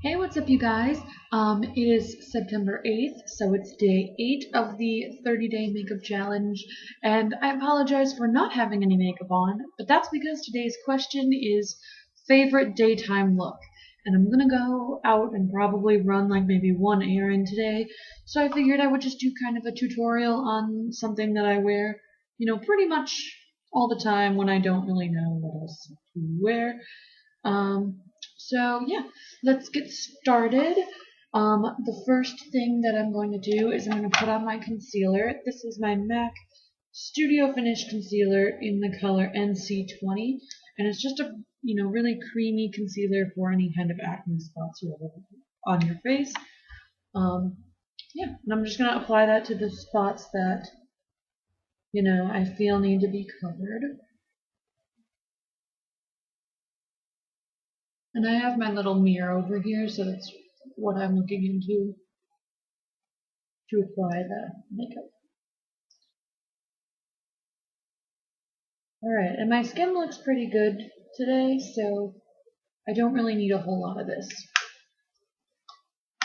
Hey, what's up, you guys? It is September 8th, so it's day 8 of the 30-day makeup challenge, and I apologize for not having any makeup on, but that's because today's question is favorite daytime look. And I'm gonna go out and probably run like maybe one errand today, so I figured I would just do kind of a tutorial on something that I wear, pretty much all the time when I don't really know what else to wear. Um, so yeah, let's get started. The first thing that I'm going to do is I'm going to put on my concealer. This is my MAC Studio Finish Concealer in the color NC20, and it's just a really creamy concealer for any kind of acne spots you have on your face. Yeah, and I'm just going to apply that to the spots that I feel need to be covered. And I have my little mirror over here, so that's what I'm looking into to apply the makeup. Alright, and my skin looks pretty good today, so I don't really need a whole lot of this.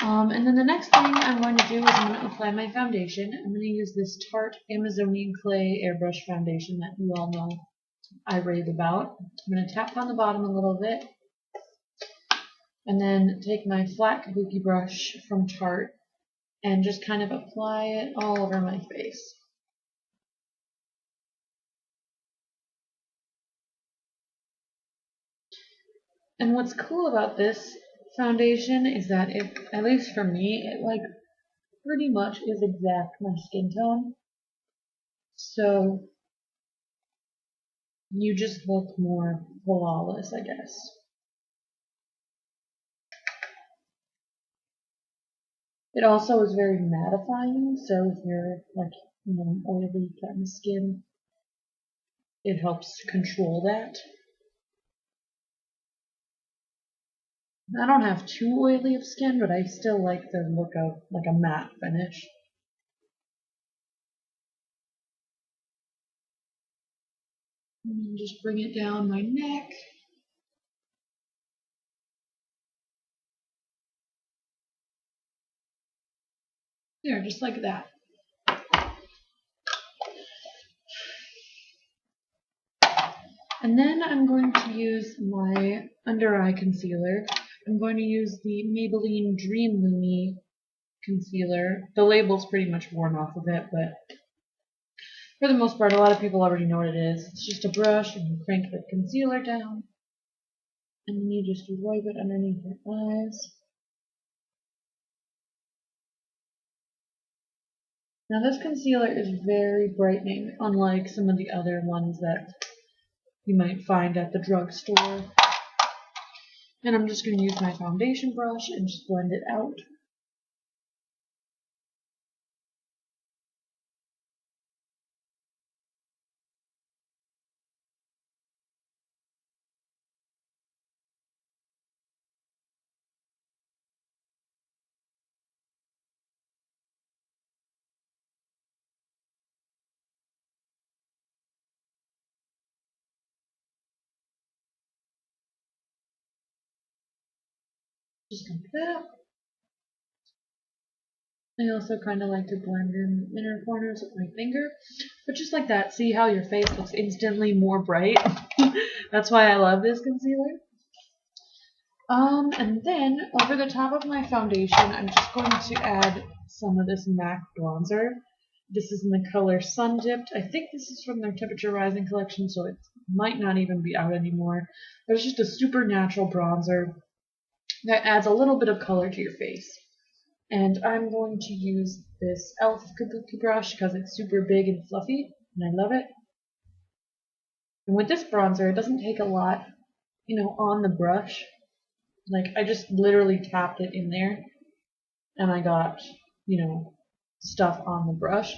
And then the next thing I'm going to do is I'm going to apply my foundation. I'm going to use this Tarte Amazonian Clay Airbrush Foundation that you all know I rave about. I'm going to tap on the bottom a little bit, and then take my flat kabuki brush from Tarte and just kind of apply it all over my face. And what's cool about this foundation is that it, at least for me, it like pretty much is exact my skin tone. So you just look more flawless, I guess. It also is very mattifying, so if you're like, oily kind of skin, it helps control that. I don't have too oily of skin, but I still like the look of like a matte finish. And just bring it down my neck. There, just like that. And then I'm going to use my under eye concealer. I'm going to use the Maybelline Dream Lumi concealer. The label's pretty much worn off of it, but for the most part, a lot of people already know what it is. It's just a brush, and you crank the concealer down, and then you just wipe it underneath your eyes. Now this concealer is very brightening, unlike some of the other ones that you might find at the drugstore. And I'm just going to use my foundation brush and just blend it out. Just like that. I also kind of like to blend in the inner corners with my finger. But just like that, see how your face looks instantly more bright? That's why I love this concealer. And then over the top of my foundation, I'm just going to add some of this MAC bronzer. This is in the color Sun Dipped. I think this is from their Temperature Rising collection, so it might not even be out anymore. But it's just a super natural bronzer that adds a little bit of color to your face. And I'm going to use this e.l.f. Kabuki brush because it's super big and fluffy, and I love it. And with this bronzer, it doesn't take a lot, on the brush. Like, I just literally tapped it in there, and I got, stuff on the brush.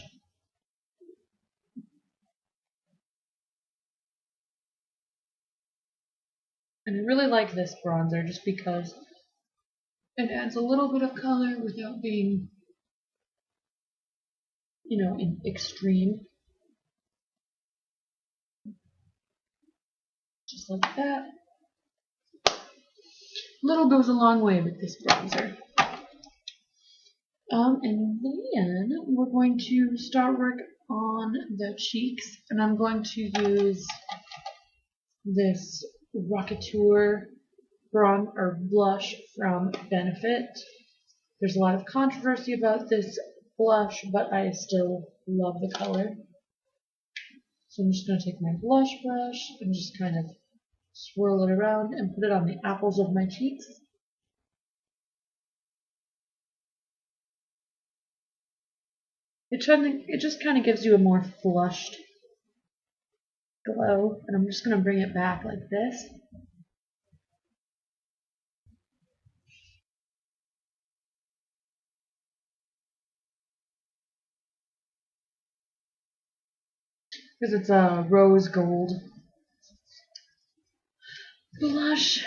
And I really like this bronzer just because it adds a little bit of color without being, extreme. Just like that. Little goes a long way with this bronzer. And then we're going to start work on the cheeks, and I'm going to use this Rocketeur blush from Benefit. There's a lot of controversy about this blush, but I still love the color. So I'm just going to take my blush brush and just kind of swirl it around and put it on the apples of my cheeks. It just kind of gives you a more flushed glow, and I'm just going to bring it back like this. Because it's a rose gold blush.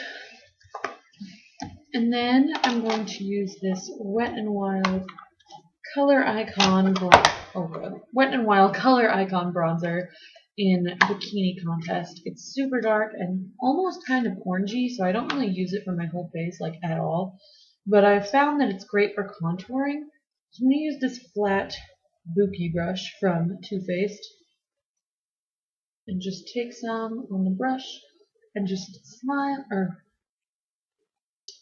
And then I'm going to use this Wet n Wild Color Icon Wet n Wild Color Icon bronzer in Bikini Contest. It's super dark and almost kind of orangey, so I don't really use it for my whole face like at all. But I've found that it's great for contouring. So I'm going to use this flat Buki brush from Too Faced and just take some on the brush and just smile or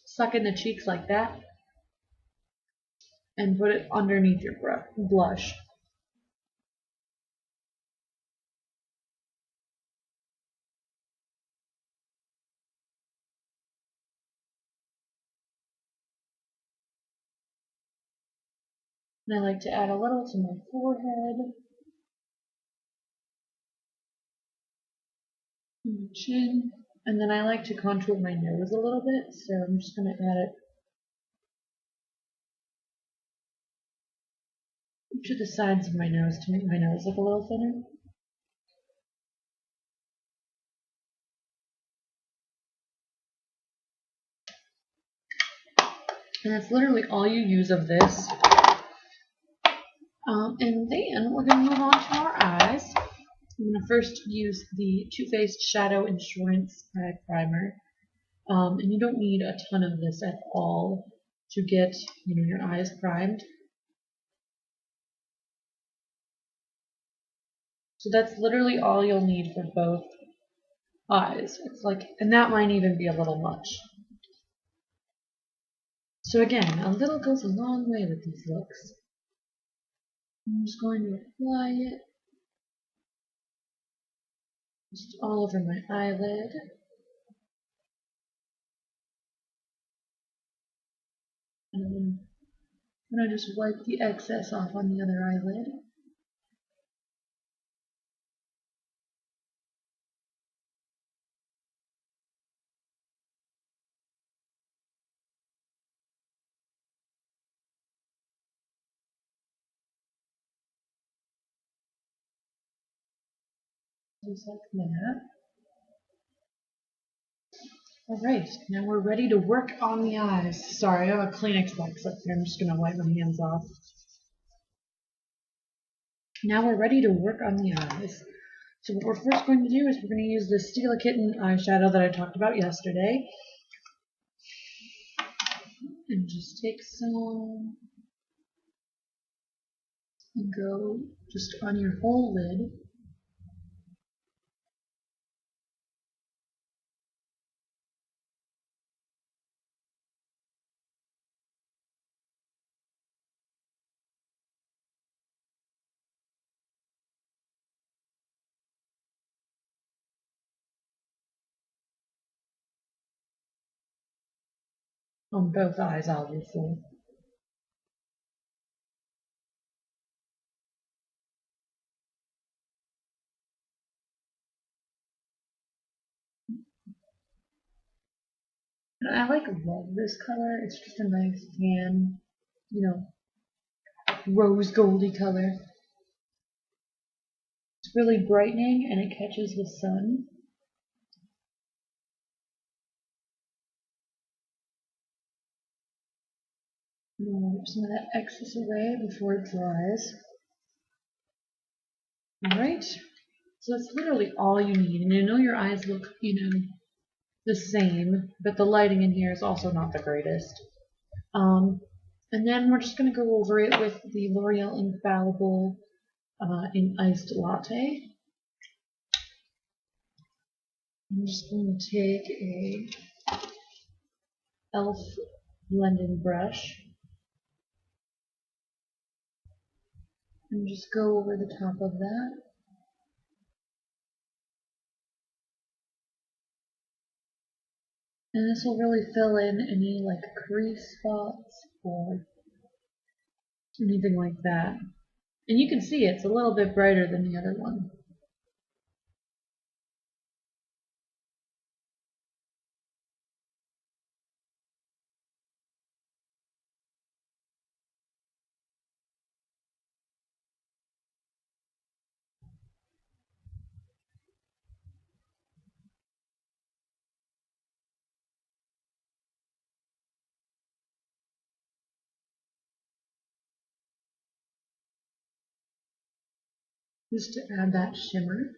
suck in the cheeks like that and put it underneath your blush. And I like to add a little to my forehead and my chin. And then I like to contour my nose a little bit, so I'm just going to add it to the sides of my nose to make my nose look a little thinner. And that's literally all you use of this. And then we're going to move on to our eyes. I'm going to first use the Too Faced Shadow Insurance Eye Primer. And you don't need a ton of this at all to get your eyes primed. So that's literally all you'll need for both eyes. It's like, and that might even be a little much. So again, a little goes a long way with these looks. I'm just going to apply it just all over my eyelid. And then I'm going to just wipe the excess off on the other eyelid. Just like that. Alright, now we're ready to work on the eyes. Sorry, I have a Kleenex box up here. I'm just going to wipe my hands off. Now we're ready to work on the eyes. So what we're first going to do is we're going to use the Steal a Kitten eyeshadow that I talked about yesterday. And just take some and go just on your whole lid. On both eyes, obviously. And I love this color. It's just a nice tan, rose goldy color. It's really brightening and it catches the sun. I'm going to wipe some of that excess away before it dries. Alright, so that's literally all you need. And I know your eyes look, the same, but the lighting in here is also not the greatest. And then we're just going to go over it with the L'Oreal Infallible in Iced Latte. I'm just going to take a e.l.f. blending brush and just go over the top of that. And this will really fill in any like crease spots or anything like that. And you can see it's a little bit brighter than the other one. Just to add that shimmer.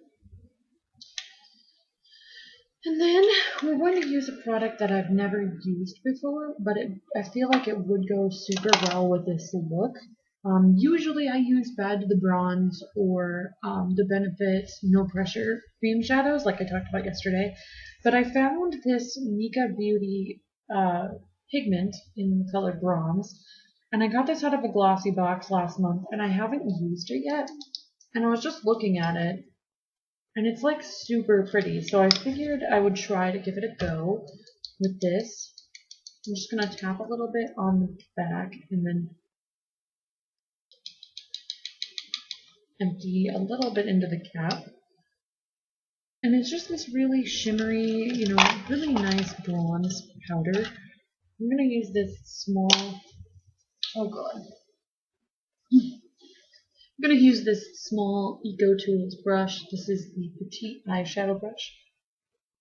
And then we're going to use a product that I've never used before, but I feel like it would go super well with this look. Usually I use Bad to the Bronze or the Benefit No Pressure Cream Shadows like I talked about yesterday, but I found this Mika Beauty pigment in the color bronze, and I got this out of a glossy box last month and I haven't used it yet, and I was just looking at it and it's like super pretty, so I figured I would try to give it a go with this. I'm just going to tap a little bit on the back and then empty a little bit into the cap. And it's just this really shimmery, really nice bronze powder. I'm going to use this small, oh god. I'm going to use this small Eco Tools brush. This is the Petite eyeshadow brush.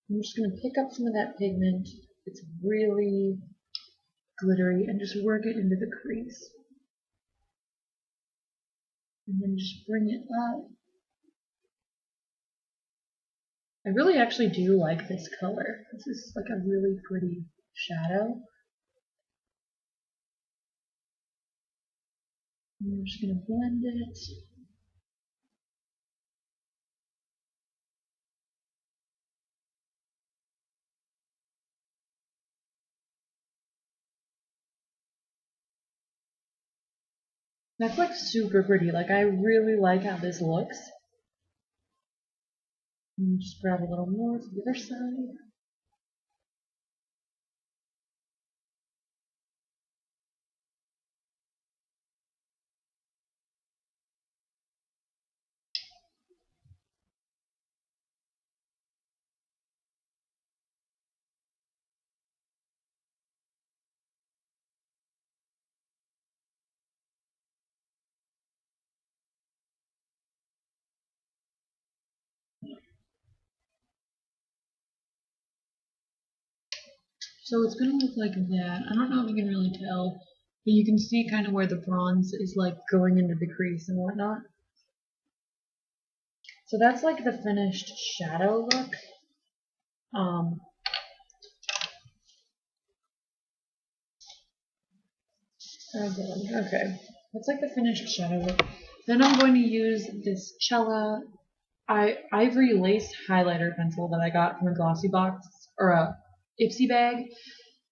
I'm just going to pick up some of that pigment. It's really glittery and just work it into the crease. And then just bring it up. I really actually do like this color. This is like a really pretty shadow. And I'm just going to blend it. That's like super pretty. Like I really like how this looks. And just grab a little more to the other side. So it's going to look like that. I don't know if you can really tell, but you can see kind of where the bronze is like going into the crease and whatnot. So that's like the finished shadow look. Okay. That's like the finished shadow look. Then I'm going to use this Cella Ivory Lace highlighter pencil that I got from a glossy box or a Ipsy bag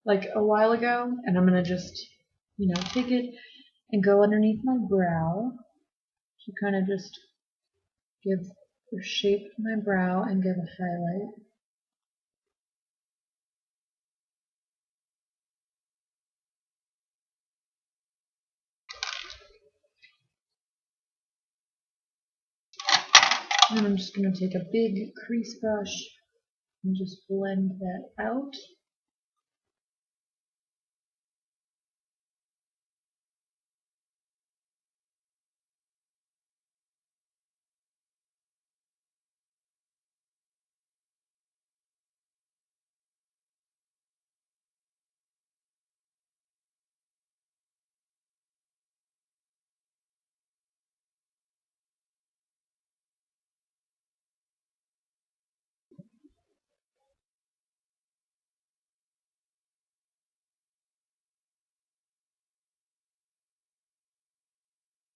like a while ago, and I'm gonna just, take it and go underneath my brow to kind of just give or shape my brow and give a highlight. And I'm just gonna take a big crease brush and just blend that out.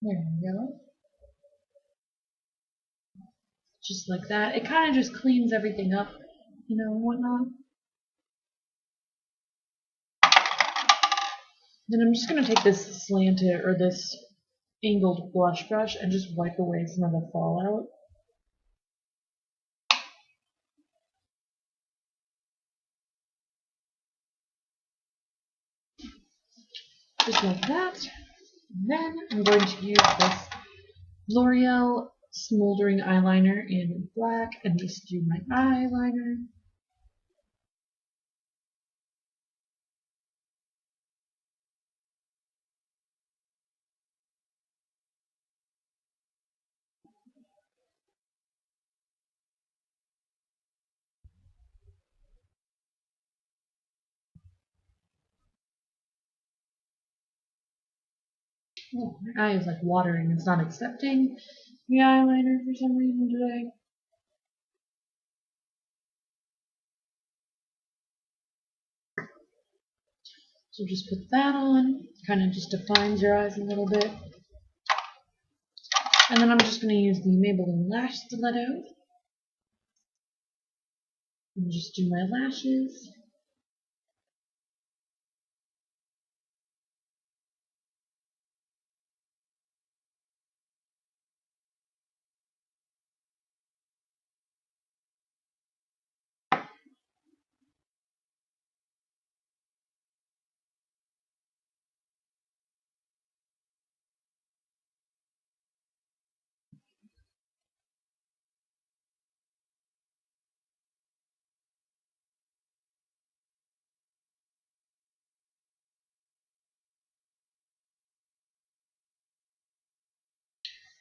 There we go. Just like that. It kind of just cleans everything up, you know, and whatnot. Then I'm just going to take this slanted or this angled blush brush and just wipe away some of the fallout. Just like that. And then I'm going to use this L'Oreal Smoldering Eyeliner in black and just do my eyeliner. Oh, my eye is like watering. It's not accepting the eyeliner for some reason today. So just put that on. Kind of just defines your eyes a little bit. And then I'm just going to use the Maybelline Lash Stiletto. And just do my lashes.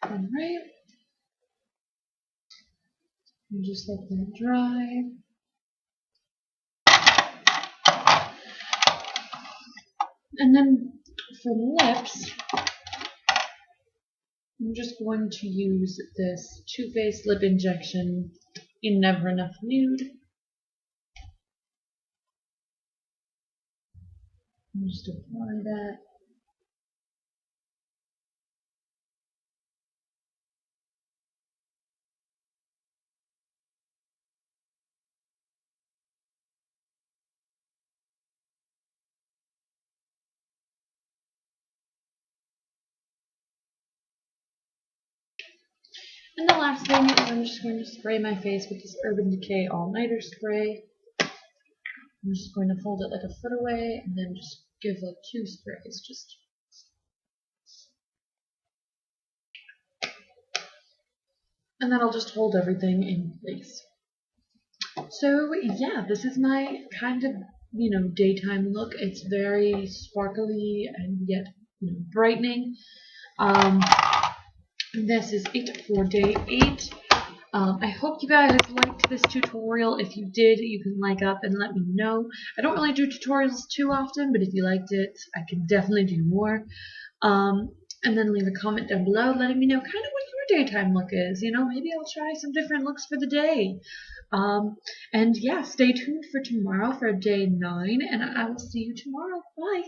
Alright. And just let them dry. And then for lips, I'm just going to use this Too Faced Lip Injection in Never Enough Nude. And just apply that. And the last thing is I'm just going to spray my face with this Urban Decay All Nighter Spray. I'm just going to hold it like a foot away and then just give like 2 sprays. And then I'll just hold everything in place. So yeah, this is my kind of, you know, daytime look. It's very sparkly and yet, you know, brightening. This is it for day 8. I hope you guys liked this tutorial. If you did, you can like up and let me know. I don't really do tutorials too often, but if you liked it, I can definitely do more. And then leave a comment down below letting me know kind of what your daytime look is. You know, maybe I'll try some different looks for the day. And yeah, stay tuned for tomorrow for day 9, and I will see you tomorrow. Bye.